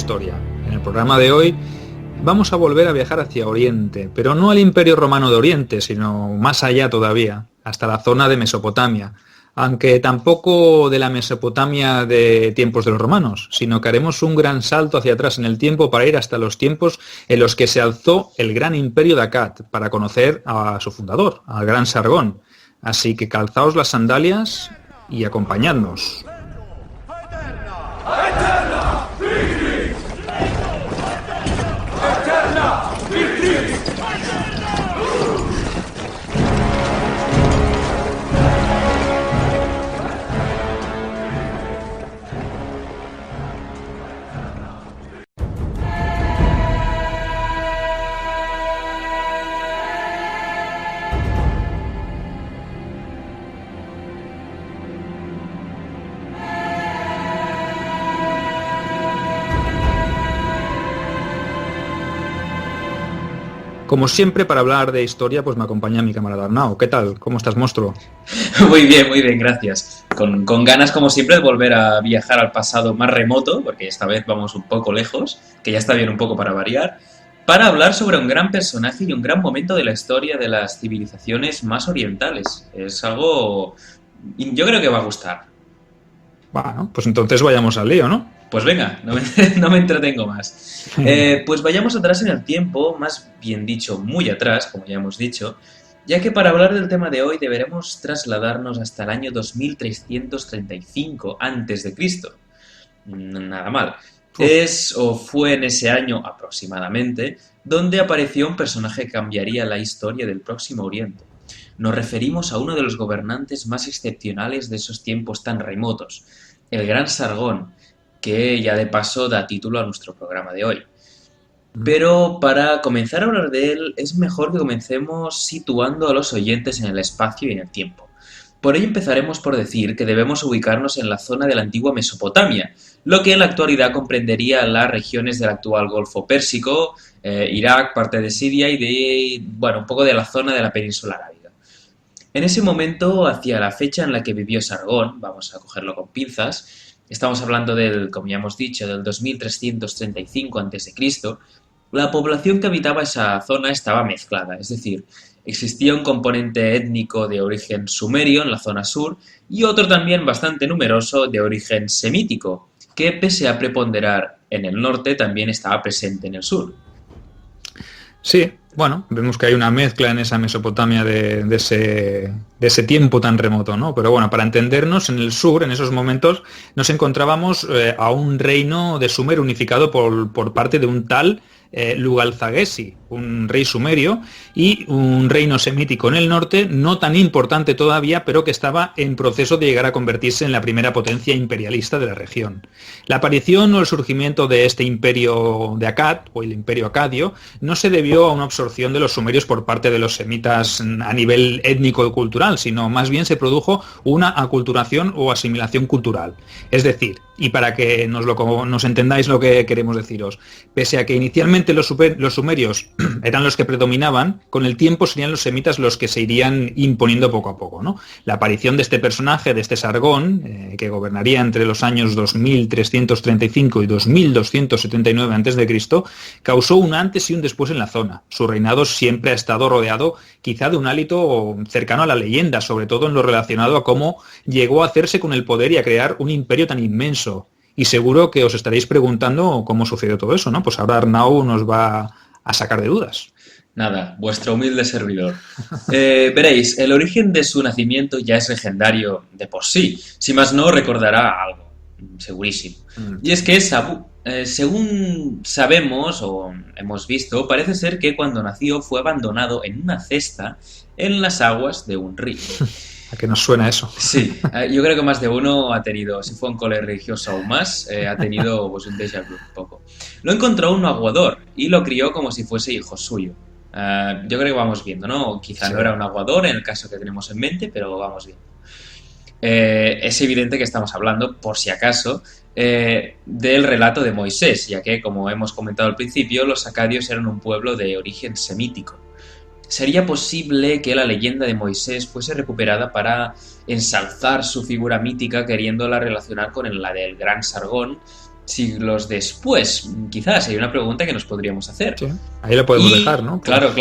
historia. En el programa de hoy vamos a volver a viajar hacia Oriente, pero no al Imperio Romano de Oriente, sino más allá todavía, hasta la zona de Mesopotamia, aunque tampoco de la Mesopotamia de tiempos de los romanos, sino que haremos un gran salto hacia atrás en el tiempo para ir hasta los tiempos en los que se alzó el gran imperio de Akkad, para conocer a su fundador, al gran Sargón. Así que calzaos las sandalias y acompañadnos. Como siempre, para hablar de historia, pues me acompaña mi camarada Arnau. ¿Qué tal? ¿Cómo estás, monstruo? Muy bien, gracias. Con ganas, como siempre, de volver a viajar al pasado más remoto, porque esta vez vamos un poco lejos, que ya está bien un poco para variar, para hablar sobre un gran personaje y un gran momento de la historia de las civilizaciones más orientales. Es algo... yo creo que va a gustar. Bueno, pues entonces vayamos al lío, ¿no? Pues venga, no me entretengo más. Pues vayamos atrás en el tiempo, más bien dicho, muy atrás, como ya hemos dicho, ya que para hablar del tema de hoy deberemos trasladarnos hasta el año 2335 a.C. Nada mal. Es o fue en ese año aproximadamente donde apareció un personaje que cambiaría la historia del Próximo Oriente. Nos referimos a uno de los gobernantes más excepcionales de esos tiempos tan remotos, el Gran Sargón, que ya de paso da título a nuestro programa de hoy. Pero para comenzar a hablar de él, es mejor que comencemos situando a los oyentes en el espacio y en el tiempo. Por ello empezaremos por decir que debemos ubicarnos en la zona de la antigua Mesopotamia, lo que en la actualidad comprendería las regiones del actual Golfo Pérsico, Irak, parte de Siria y un poco de la zona de la península arábiga. En ese momento, hacia la fecha en la que vivió Sargón, vamos a cogerlo con pinzas, estamos hablando como ya hemos dicho, del 2335 a.C., la población que habitaba esa zona estaba mezclada, es decir, existía un componente étnico de origen sumerio en la zona sur y otro también bastante numeroso de origen semítico, que pese a preponderar en el norte también estaba presente en el sur. Sí, bueno, vemos que hay una mezcla en esa Mesopotamia de ese tiempo tan remoto, ¿no? Pero bueno, para entendernos, en el sur, en esos momentos, nos encontrábamos a un reino de Sumer unificado por parte de un tal Lugalzagesi, un rey sumerio, y un reino semítico en el norte, no tan importante todavía, pero que estaba en proceso de llegar a convertirse en la primera potencia imperialista de la región. La aparición o el surgimiento de este imperio de Akkad, o el imperio acadio, no se debió a una absorción de los sumerios por parte de los semitas a nivel étnico y cultural, sino más bien se produjo una aculturación o asimilación cultural. Es decir, y para que nos entendáis lo que queremos deciros, pese a que inicialmente los sumerios eran los que predominaban, con el tiempo serían los semitas los que se irían imponiendo poco a poco, ¿no? La aparición de este personaje, de este Sargón, que gobernaría entre los años 2335 y 2279 a.C., causó un antes y un después en la zona. Su reinado siempre ha estado rodeado quizá de un hálito cercano a la leyenda, sobre todo en lo relacionado a cómo llegó a hacerse con el poder y a crear un imperio tan inmenso. Y seguro que os estaréis preguntando cómo sucedió todo eso, ¿no? Pues ahora Arnau nos va a sacar de dudas. Nada, vuestro humilde servidor. Veréis, el origen de su nacimiento ya es legendario de por sí. Si más no, recordará algo, segurísimo. Y es que según sabemos o hemos visto, parece ser que cuando nació fue abandonado en una cesta en las aguas de un río. ¿A qué nos suena eso? Sí, yo creo que más de uno ha tenido, si fue un cole religioso o más, ha tenido pues, un déjà vu un poco. Lo encontró un aguador y lo crió como si fuese hijo suyo. Yo creo que vamos viendo, ¿no? Quizá no era un aguador en el caso que tenemos en mente, pero vamos viendo. Es evidente que estamos hablando, por si acaso, del relato de Moisés, ya que, como hemos comentado al principio, los acadios eran un pueblo de origen semítico. ¿Sería posible que la leyenda de Moisés fuese recuperada para ensalzar su figura mítica, queriéndola relacionar con la del gran Sargón, siglos después? Quizás hay una pregunta que nos podríamos hacer. Sí, ahí lo podemos dejar, ¿no? Claro,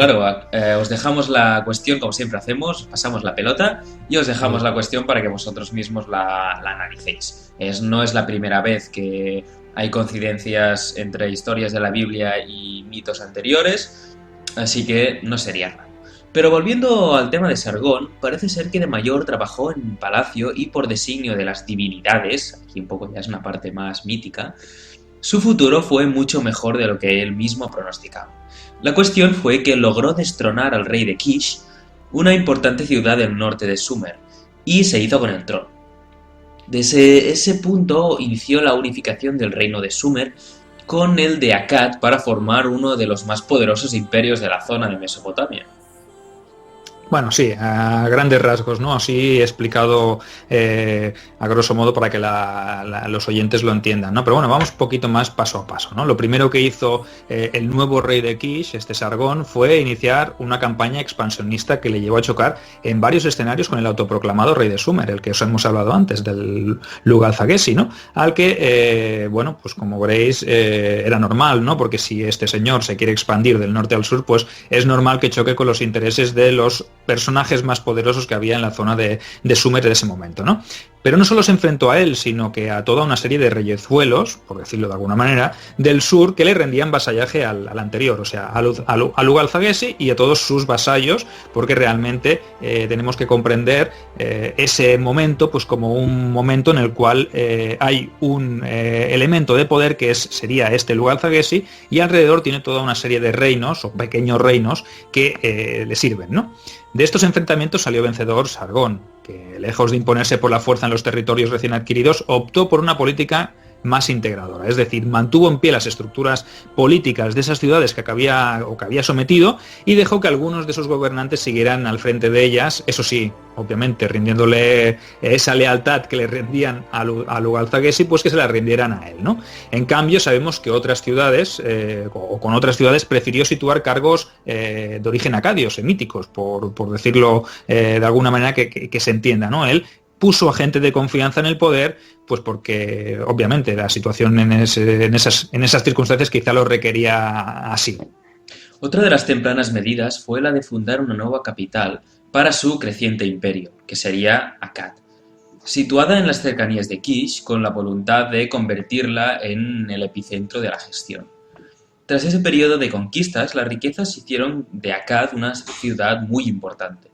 os dejamos la cuestión como siempre hacemos, pasamos la pelota y os dejamos la cuestión para que vosotros mismos la analicéis. No es la primera vez que hay coincidencias entre historias de la Biblia y mitos anteriores, así que no sería raro. Pero volviendo al tema de Sargón, parece ser que de mayor trabajó en palacio y por designio de las divinidades, aquí un poco ya es una parte más mítica, su futuro fue mucho mejor de lo que él mismo pronosticaba. La cuestión fue que logró destronar al rey de Kish, una importante ciudad del norte de Sumer, y se hizo con el trono. Desde ese punto inició la unificación del reino de Sumer con el de Akkad para formar uno de los más poderosos imperios de la zona de Mesopotamia. Bueno, sí, a grandes rasgos, ¿no? Así explicado a grosso modo para que los oyentes lo entiendan, ¿no? Pero bueno, vamos un poquito más paso a paso, ¿no? Lo primero que hizo el nuevo rey de Kish, Sargón, fue iniciar una campaña expansionista que le llevó a chocar en varios escenarios con el autoproclamado rey de Sumer, el que os hemos hablado antes, del Lugal-Zaghesi, ¿no? Al que, bueno, pues como veréis, era normal, ¿no? Porque si este señor se quiere expandir del norte al sur, pues es normal que choque con los intereses de los personajes más poderosos que había en la zona de Sumer de ese momento, ¿no? Pero no solo se enfrentó a él, sino que a toda una serie de reyezuelos, por decirlo de alguna manera, del sur que le rendían vasallaje al anterior, o sea, a Lugal-Zaghesi y a todos sus vasallos, porque realmente tenemos que comprender ese momento pues como un momento en el cual hay un elemento de poder que sería este Lugal-Zaghesi y alrededor tiene toda una serie de reinos o pequeños reinos que le sirven, ¿no? De estos enfrentamientos salió vencedor Sargón, que lejos de imponerse por la fuerza en los territorios recién adquiridos, optó por una política más integradora, es decir, mantuvo en pie las estructuras políticas de esas ciudades que había sometido y dejó que algunos de esos gobernantes siguieran al frente de ellas, eso sí, obviamente rindiéndole esa lealtad que le rendían a Lugal-Zaghesi, pues que se la rindieran a él, ¿no? En cambio, sabemos que otras ciudades, o con otras ciudades, prefirió situar cargos de origen acadio, semíticos, por decirlo de alguna manera que se entienda, ¿no? Él puso a gente de confianza en el poder, pues porque obviamente la situación en esas circunstancias quizá lo requería así. Otra de las tempranas medidas fue la de fundar una nueva capital para su creciente imperio, que sería Akkad, situada en las cercanías de Kish con la voluntad de convertirla en el epicentro de la gestión. Tras ese periodo de conquistas, las riquezas hicieron de Akkad una ciudad muy importante.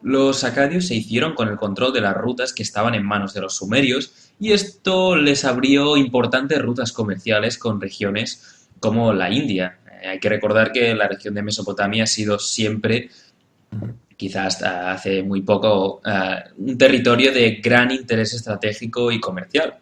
Los acadios se hicieron con el control de las rutas que estaban en manos de los sumerios y esto les abrió importantes rutas comerciales con regiones como la India. Hay que recordar que la región de Mesopotamia ha sido siempre, quizás hasta hace muy poco, un territorio de gran interés estratégico y comercial.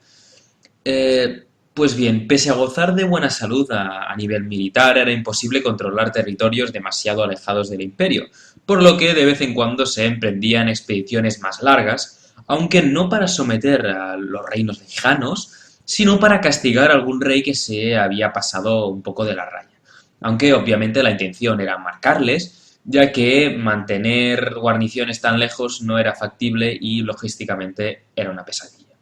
Pues bien, pese a gozar de buena salud a nivel militar, era imposible controlar territorios demasiado alejados del imperio, por lo que de vez en cuando se emprendían expediciones más largas, aunque no para someter a los reinos lejanos, sino para castigar a algún rey que se había pasado un poco de la raya. Aunque obviamente la intención era marcarles, ya que mantener guarniciones tan lejos no era factible y logísticamente era una pesadilla.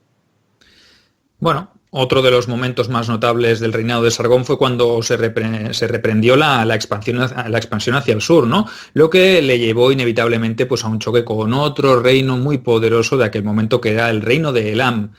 Bueno, otro de los momentos más notables del reinado de Sargón fue cuando se reprendió la expansión hacia el sur, ¿no? Lo que le llevó inevitablemente pues, a un choque con otro reino muy poderoso de aquel momento, que era el reino de Elam.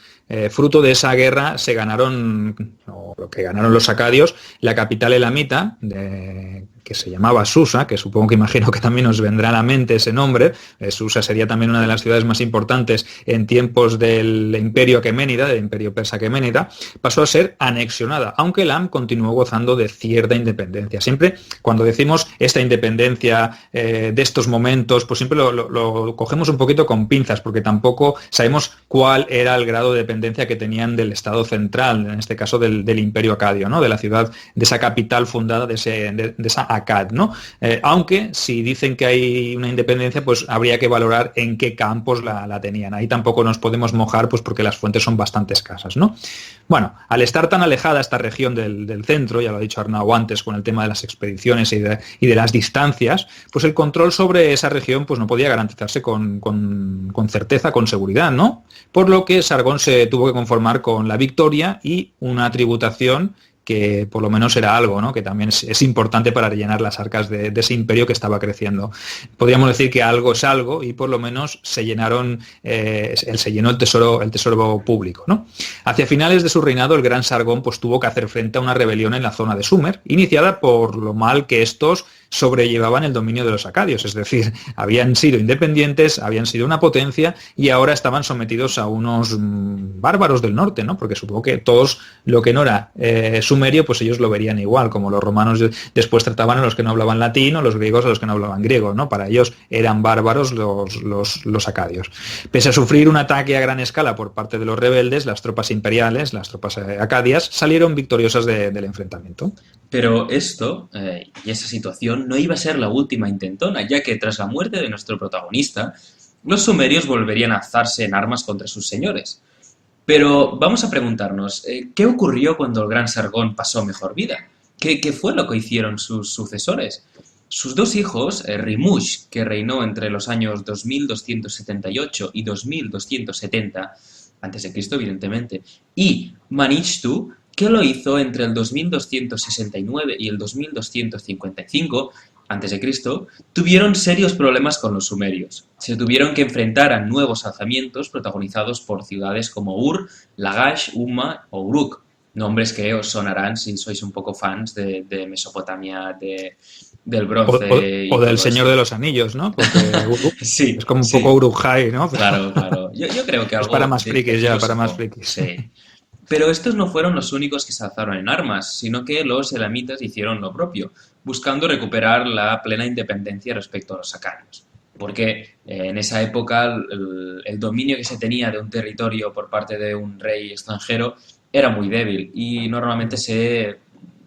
Fruto de esa guerra se ganaron, o lo que ganaron los acadios, la capital elamita, que se llamaba Susa, que supongo que imagino que también os vendrá a la mente ese nombre. Susa sería también una de las ciudades más importantes en tiempos del imperio aqueménida, del imperio persa aqueménida. Pasó a ser anexionada, aunque Elam continuó gozando de cierta independencia. Siempre cuando decimos esta independencia de estos momentos, pues siempre lo cogemos un poquito con pinzas, porque tampoco sabemos cuál era el grado de dependencia que tenían del Estado central, en este caso del imperio acadio, ¿no? De la ciudad, de esa capital fundada, de esa Akkad, ¿no? Aunque si dicen que hay una independencia, pues habría que valorar en qué campos la tenían. Ahí tampoco nos podemos mojar, pues porque las fuentes son bastante escasas, ¿no? Bueno, al estar tan alejada esta región del centro, ya lo ha dicho Arnau antes con el tema de las expediciones y de las distancias, pues el control sobre esa región pues no podía garantizarse con certeza, con seguridad, ¿no? Por lo que Sargón se tuvo que conformar con la victoria y una tributación que por lo menos era algo, ¿no? Que también es importante para rellenar las arcas de ese imperio que estaba creciendo. Podríamos decir que algo es algo y por lo menos se llenó el tesoro público, ¿no? Hacia finales de su reinado, el gran Sargón pues, tuvo que hacer frente a una rebelión en la zona de Sumer, iniciada por lo mal que estos sobrellevaban el dominio de los acadios, es decir, habían sido independientes, habían sido una potencia y ahora estaban sometidos a unos bárbaros del norte, ¿no? Porque supongo que todos lo que no era sumerio, pues ellos lo verían igual, como los romanos después trataban a los que no hablaban latín o los griegos a los que no hablaban griego, ¿no? Para ellos eran bárbaros los acadios. Pese a sufrir un ataque a gran escala por parte de los rebeldes, las tropas imperiales, las tropas acadias, salieron victoriosas del enfrentamiento. Pero esto y esa situación no iba a ser la última intentona, ya que tras la muerte de nuestro protagonista, los sumerios volverían a alzarse en armas contra sus señores. Pero vamos a preguntarnos, ¿qué ocurrió cuando el gran Sargón pasó mejor vida? ¿Qué fue lo que hicieron sus sucesores? Sus dos hijos, Rimush, que reinó entre los años 2278 y 2270, antes de Cristo evidentemente, y Manishtu, que lo hizo entre el 2269 y el 2255 a.C., tuvieron serios problemas con los sumerios. Se tuvieron que enfrentar a nuevos alzamientos protagonizados por ciudades como Ur, Lagash, Umma o Uruk, nombres que os sonarán si sois un poco fans de Mesopotamia, del bronce. O del Señor de los Anillos, ¿no? Porque sí, es como un poco Uruk-hai, ¿no? Claro, claro. Yo creo que algo... Es para más frikis ya, para más frikis. Sí. Pero estos no fueron los únicos que se alzaron en armas, sino que los elamitas hicieron lo propio, buscando recuperar la plena independencia respecto a los acadios. Porque en esa época el dominio que se tenía de un territorio por parte de un rey extranjero era muy débil y normalmente se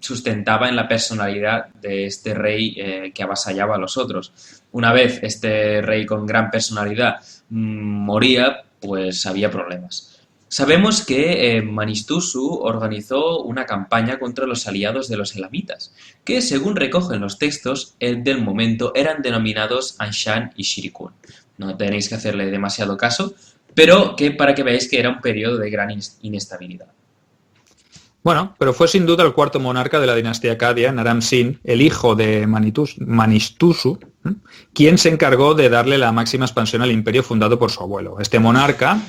sustentaba en la personalidad de este rey que avasallaba a los otros. Una vez este rey con gran personalidad moría, pues había problemas. Sabemos que Manistusu organizó una campaña contra los aliados de los elamitas, que según recogen los textos del momento eran denominados Anshan y Shirikun. No tenéis que hacerle demasiado caso, pero que para que veáis que era un periodo de gran inestabilidad. Bueno, pero fue sin duda el cuarto monarca de la dinastía acadia, Naram-Sin, el hijo de Manistusu, quien se encargó de darle la máxima expansión al imperio fundado por su abuelo. Este monarca,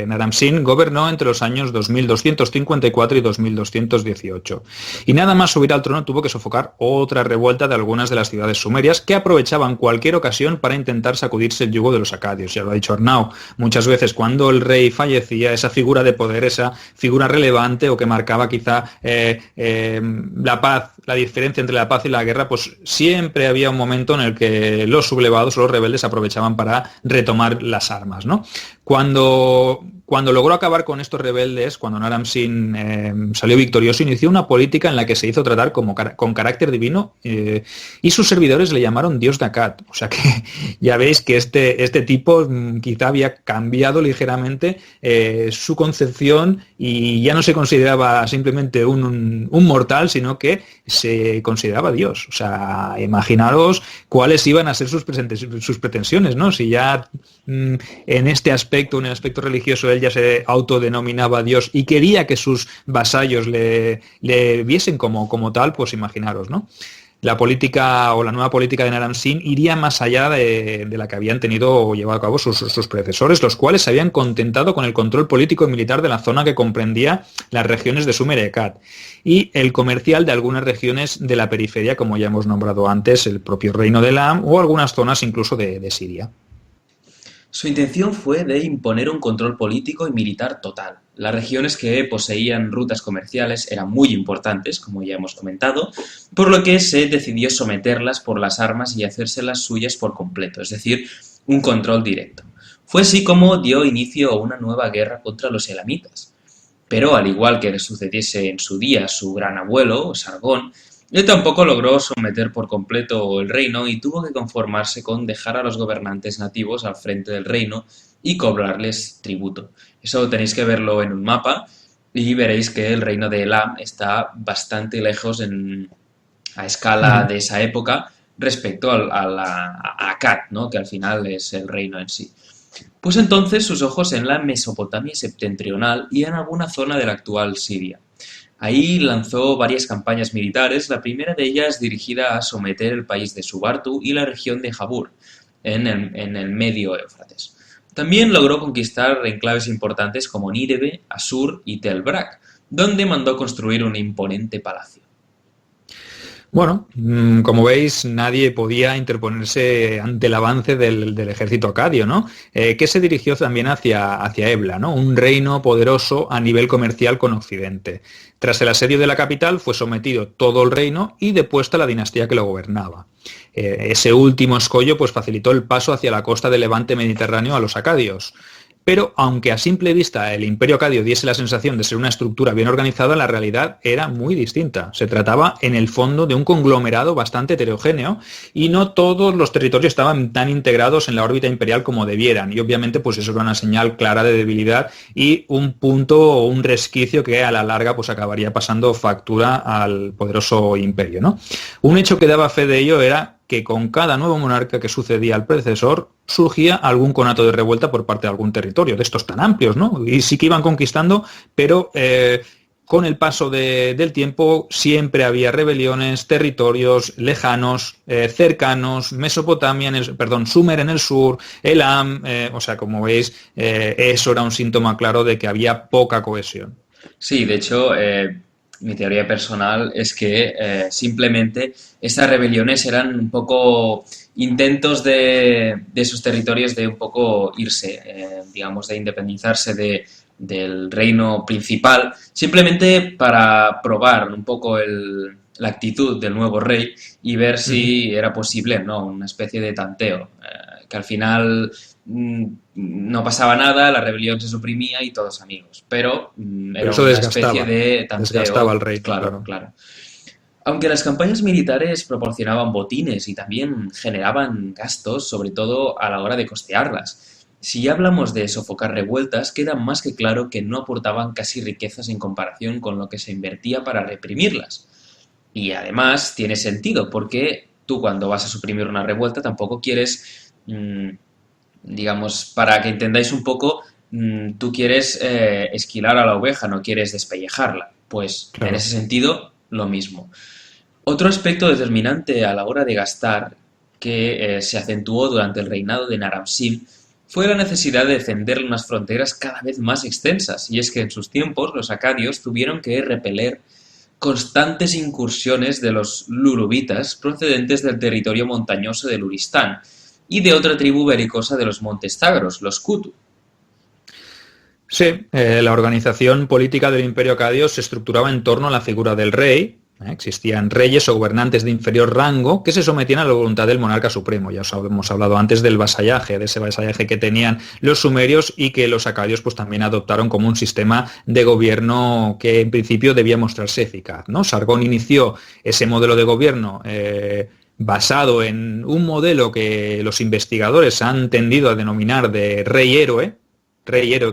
Naram-Sin, gobernó entre los años 2254 y 2218. Y nada más subir al trono tuvo que sofocar otra revuelta de algunas de las ciudades sumerias que aprovechaban cualquier ocasión para intentar sacudirse el yugo de los acadios. Ya lo ha dicho Arnau, muchas veces cuando el rey fallecía, esa figura de poder, esa figura relevante o que marcaba quizá la paz, la diferencia entre la paz y la guerra, pues siempre había un momento en el que los sublevados, los rebeldes, aprovechaban para retomar las armas, ¿no? Cuando logró acabar con estos rebeldes, cuando Naram-Sin salió victorioso, inició una política en la que se hizo tratar con carácter divino y sus servidores le llamaron Dios de Akkad. O sea que ya veis que este tipo quizá había cambiado ligeramente su concepción y ya no se consideraba simplemente un mortal, sino que se consideraba Dios. O sea, imaginaros cuáles iban a ser sus pretensiones, ¿no? Si ya en este aspecto, en el aspecto religioso, él ya se autodenominaba Dios y quería que sus vasallos le viesen como tal, pues imaginaros, ¿no? La política o la nueva política de Naram-Sin iría más allá de la que habían tenido o llevado a cabo sus predecesores, los cuales se habían contentado con el control político y militar de la zona que comprendía las regiones de Sumer y Akkad y el comercial de algunas regiones de la periferia, como ya hemos nombrado antes, el propio reino de Elam o algunas zonas incluso de Siria. Su intención fue de imponer un control político y militar total. Las regiones que poseían rutas comerciales eran muy importantes, como ya hemos comentado, por lo que se decidió someterlas por las armas y hacérselas suyas por completo, es decir, un control directo. Fue así como dio inicio a una nueva guerra contra los elamitas. Pero al igual que le sucediese en su día a su gran abuelo, Sargón, Él tampoco logró someter por completo el reino y tuvo que conformarse con dejar a los gobernantes nativos al frente del reino y cobrarles tributo. Eso tenéis que verlo en un mapa y veréis que el reino de Elam está bastante lejos a escala Ujú. de esa época respecto a Akkad, ¿no? Que al final es el reino en sí. Puso entonces sus ojos en la Mesopotamia septentrional y en alguna zona de la actual Siria. Ahí lanzó varias campañas militares, la primera de ellas dirigida a someter el país de Subartu y la región de Jabur, en el medio Éufrates. También logró conquistar enclaves importantes como Nínive, Asur y Tel Brak, donde mandó construir un imponente palacio. Bueno, como veis, nadie podía interponerse ante el avance del ejército acadio, ¿no? Que se dirigió también hacia Ebla, ¿no? Un reino poderoso a nivel comercial con Occidente. Tras el asedio de la capital fue sometido todo el reino y depuesta la dinastía que lo gobernaba. Ese último escollo pues, facilitó el paso hacia la costa del levante mediterráneo a los acadios. Pero aunque a simple vista el imperio acadio diese la sensación de ser una estructura bien organizada, la realidad era muy distinta. Se trataba en el fondo de un conglomerado bastante heterogéneo y no todos los territorios estaban tan integrados en la órbita imperial como debieran. Y obviamente pues eso era una señal clara de debilidad y un punto o un resquicio que a la larga pues acabaría pasando factura al poderoso imperio, ¿no? Un hecho que daba fe de ello era que con cada nuevo monarca que sucedía al predecesor surgía algún conato de revuelta por parte de algún territorio, de estos tan amplios, ¿no? Y sí que iban conquistando, pero con el paso del tiempo siempre había rebeliones, territorios lejanos, cercanos, Mesopotamia, Sumer en el sur, Elam, o sea, como veis, eso era un síntoma claro de que había poca cohesión. Sí, de hecho, mi teoría personal es que simplemente estas rebeliones eran un poco intentos de esos territorios de un poco irse, digamos, de independizarse del reino principal, simplemente para probar un poco la actitud del nuevo rey y ver Uh -huh. si era posible, ¿no? Una especie de tanteo, que al final no pasaba nada, la rebelión se suprimía y todos amigos. Pero Pero era eso una especie de desgastaba al tanteo, rey, claro, claro. claro. Aunque las campañas militares proporcionaban botines y también generaban gastos, sobre todo a la hora de costearlas. Si ya hablamos de sofocar revueltas, queda más que claro que no aportaban casi riquezas en comparación con lo que se invertía para reprimirlas. Y además tiene sentido, porque tú cuando vas a suprimir una revuelta tampoco quieres, digamos, para que entendáis un poco, tú quieres esquilar a la oveja, no quieres despellejarla. Pues en Claro. ese sentido, lo mismo. Otro aspecto determinante a la hora de gastar, que se acentuó durante el reinado de Naram-Sin, fue la necesidad de defender unas fronteras cada vez más extensas, y es que en sus tiempos los acadios tuvieron que repeler constantes incursiones de los lurubitas procedentes del territorio montañoso del Luristán y de otra tribu belicosa de los montes Zagros, los Kutu. Sí, la organización política del Imperio Acadio se estructuraba en torno a la figura del rey. Existían reyes o gobernantes de inferior rango que se sometían a la voluntad del monarca supremo. Ya os hemos hablado antes del vasallaje, de ese vasallaje que tenían los sumerios y que los acadios pues, también adoptaron como un sistema de gobierno que en principio debía mostrarse eficaz, ¿no? Sargón inició ese modelo de gobierno basado en un modelo que los investigadores han tendido a denominar de rey héroe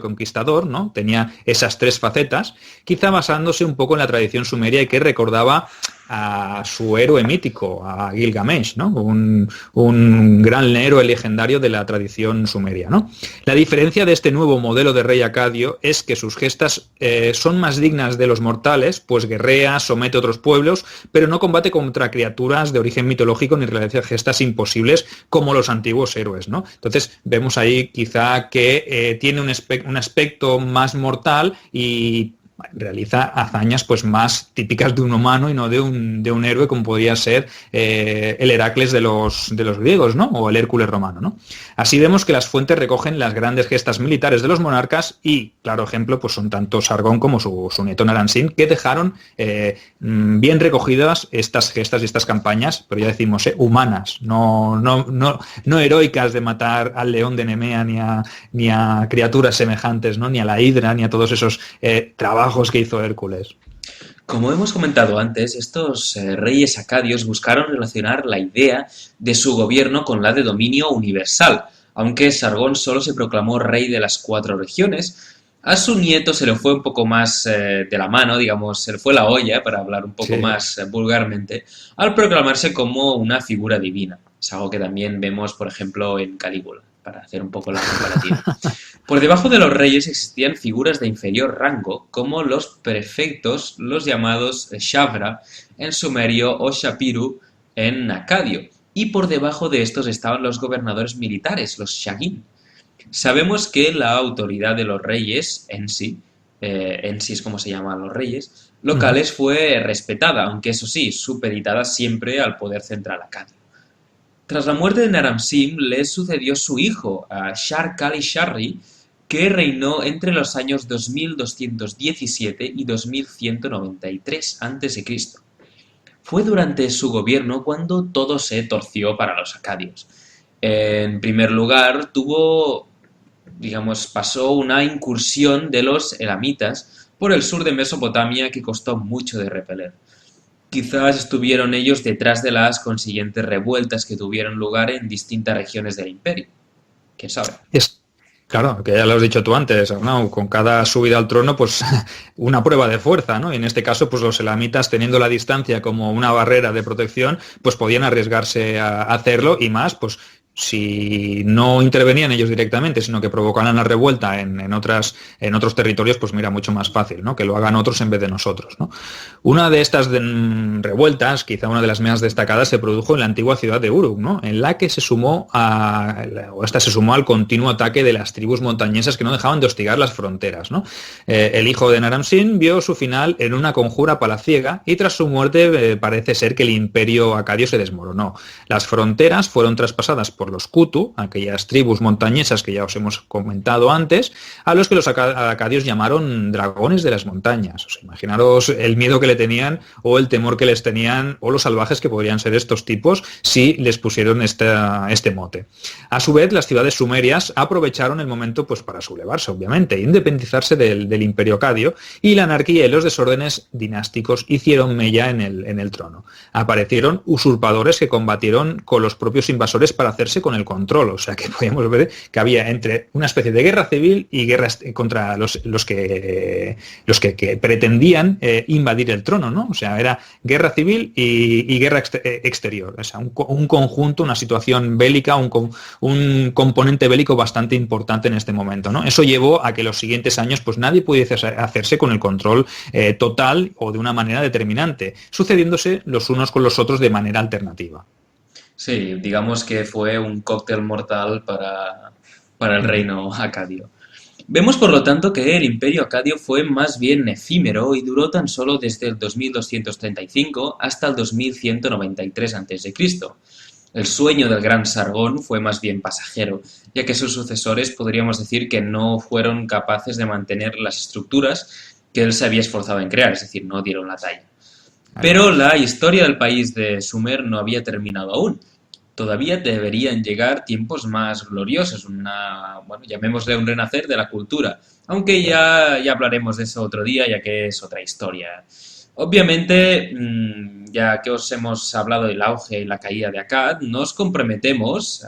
conquistador, ¿no? Tenía esas tres facetas, quizá basándose un poco en la tradición sumeria y que recordaba a su héroe mítico, a Gilgamesh, ¿no? Un gran héroe legendario de la tradición sumeria, ¿no? La diferencia de este nuevo modelo de rey acadio es que sus gestas son más dignas de los mortales, pues guerrea, somete a otros pueblos, pero no combate contra criaturas de origen mitológico ni realiza gestas imposibles como los antiguos héroes, ¿no? Entonces vemos ahí quizá que tiene un aspecto más mortal y realiza hazañas pues más típicas de un humano y no de un héroe como podría ser el Heracles de los griegos, ¿no? O el Hércules romano, ¿no? Así vemos que las fuentes recogen las grandes gestas militares de los monarcas y, claro ejemplo, pues son tanto Sargón como su nieto Naram-Sin que dejaron bien recogidas estas gestas y estas campañas, pero ya decimos, humanas, no heroicas de matar al león de Nemea ni a criaturas semejantes, ¿no? Ni a la hidra, ni a todos esos trabajos que hizo Hércules. Como hemos comentado antes, estos reyes acadios buscaron relacionar la idea de su gobierno con la de dominio universal. Aunque Sargón solo se proclamó rey de las 4 regiones, a su nieto se le fue un poco más de la mano, digamos, se le fue la olla, para hablar un poco Sí. más vulgarmente, al proclamarse como una figura divina. Es algo que también vemos, por ejemplo, en Calígula, para hacer un poco la comparativa. Por debajo de los reyes existían figuras de inferior rango, como los prefectos, los llamados Shavra en sumerio o Shapiru en acadio, y por debajo de estos estaban los gobernadores militares, los Shagin. Sabemos que la autoridad de los reyes, Ensi es como se llaman los reyes, Ujú. locales fue respetada, aunque eso sí, supeditada siempre al poder central acadio. Tras la muerte de Naram-Sin le sucedió su hijo, Shar-Kali-Sharri, que reinó entre los años 2217 y 2193 a.C. Fue durante su gobierno cuando todo se torció para los acadios. En primer lugar, pasó una incursión de los elamitas por el sur de Mesopotamia que costó mucho de repeler. Quizás estuvieron ellos detrás de las consiguientes revueltas que tuvieron lugar en distintas regiones del imperio. ¿Quién sabe? Es, claro, que ya lo has dicho tú antes, ¿no? Con cada subida al trono, pues una prueba de fuerza, ¿no? Y en este caso, pues los elamitas, teniendo la distancia como una barrera de protección, pues podían arriesgarse a hacerlo y más, pues si no intervenían ellos directamente, sino que provocaran la revuelta en otros territorios, pues mira, mucho más fácil, ¿no? Que lo hagan otros en vez de nosotros, ¿no? Una de estas revueltas, quizá una de las más destacadas, se produjo en la antigua ciudad de Uruk, ¿no? En la que se sumó al continuo ataque de las tribus montañesas que no dejaban de hostigar las fronteras, ¿no? El hijo de Naram-Sin vio su final en una conjura palaciega y tras su muerte parece ser que el imperio acadio se desmoronó. Las fronteras fueron traspasadas por los Kutu, aquellas tribus montañesas que ya os hemos comentado antes, a los que los acadios llamaron dragones de las montañas. O sea, imaginaros el miedo que le tenían o el temor que les tenían o los salvajes que podrían ser estos tipos si les pusieron este mote. A su vez, las ciudades sumerias aprovecharon el momento pues, para sublevarse, obviamente, e independizarse del imperio acadio, y la anarquía y los desórdenes dinásticos hicieron mella en el trono. Aparecieron usurpadores que combatieron con los propios invasores para hacerse con el control, o sea que podíamos ver que había entre una especie de guerra civil y guerras contra los que pretendían invadir el trono, ¿no? O sea, era guerra civil y guerra exterior, o sea, un conjunto, una situación bélica, un componente bélico bastante importante en este momento, ¿no? Eso llevó a que los siguientes años pues nadie pudiese hacerse con el control total o de una manera determinante, sucediéndose los unos con los otros de manera alternativa. Sí, digamos que fue un cóctel mortal para el Ujú. reino acadio. Vemos por lo tanto que el imperio acadio fue más bien efímero y duró tan solo desde el 2235 hasta el 2193 a.C. El sueño del gran Sargón fue más bien pasajero, ya que sus sucesores podríamos decir que no fueron capaces de mantener las estructuras que él se había esforzado en crear, es decir, no dieron la talla. Claro. Pero la historia del país de Sumer no había terminado aún. Todavía deberían llegar tiempos más gloriosos, bueno, llamémosle un renacer de la cultura, aunque ya hablaremos de eso otro día, ya que es otra historia. Obviamente, ya que os hemos hablado del auge y la caída de Akkad, nos comprometemos,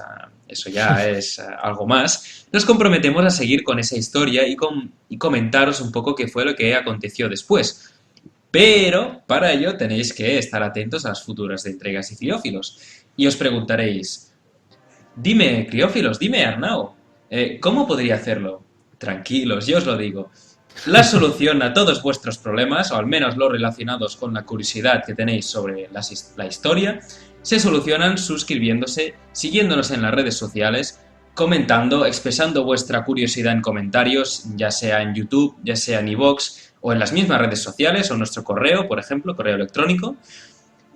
eso ya es algo más, nos comprometemos a seguir con esa historia y comentaros un poco qué fue lo que aconteció después. Pero para ello tenéis que estar atentos a las futuras entregas de Criófilos. Y os preguntaréis, dime, Criófilos, dime, Arnau, ¿cómo podría hacerlo? Tranquilos, yo os lo digo. La solución a todos vuestros problemas, o al menos los relacionados con la curiosidad que tenéis sobre la historia, se solucionan suscribiéndose, siguiéndonos en las redes sociales, comentando, expresando vuestra curiosidad en comentarios, ya sea en YouTube, ya sea en iVoox, o en las mismas redes sociales, o en nuestro correo, por ejemplo, correo electrónico.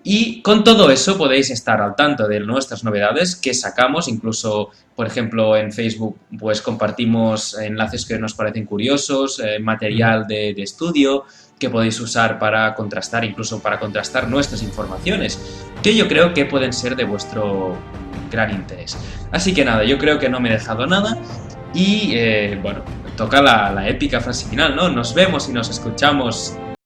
Y con todo eso podéis estar al tanto de nuestras novedades que sacamos, incluso, por ejemplo, en Facebook pues compartimos enlaces que nos parecen curiosos, Ujú. material de estudio que podéis usar para contrastar, incluso para contrastar nuestras informaciones, que yo creo que pueden ser de vuestro gran interés. Así que nada, yo creo que no me he dejado nada y bueno, toca la épica frase final, ¿no? Nos vemos y nos escuchamos